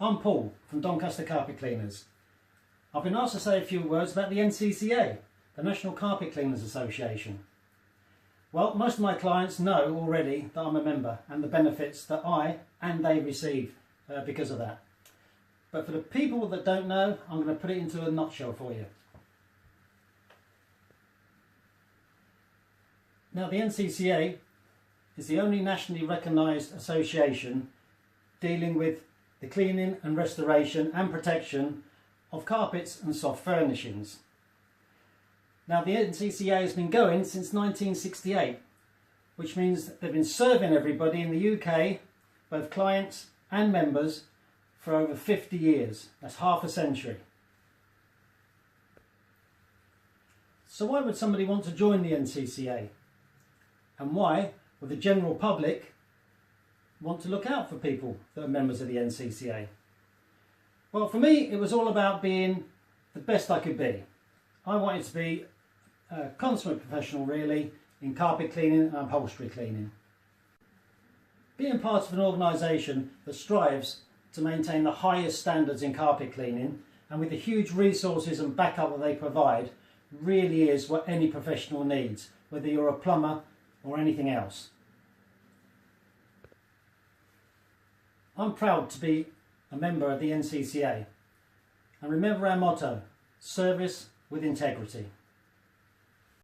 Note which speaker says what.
Speaker 1: I'm Paul from Doncaster Carpet Cleaners. I've been asked to say a few words about the NCCA, the National Carpet Cleaners Association. Well, most of my clients know already that I'm a member and the benefits that I and they receive because of that. But for the people that don't know, I'm going to put it into a nutshell for you. Now, the NCCA is the only nationally recognised association dealing with the cleaning and restoration and protection of carpets and soft furnishings. Now, the NCCA has been going since 1968, which means they've been serving everybody in the UK, both clients and members, for over 50 years. That's half a century. So why would somebody want to join the NCCA? And why would the general public want to look out for people that are members of the NCCA? Well, for me, it was all about being the best I could be. I wanted to be a consummate professional, really, in carpet cleaning and upholstery cleaning. Being part of an organisation that strives to maintain the highest standards in carpet cleaning, and with the huge resources and backup that they provide, really is what any professional needs, whether you're a plumber or anything else. I'm proud to be a member of the NCCA, and remember our motto: service with integrity.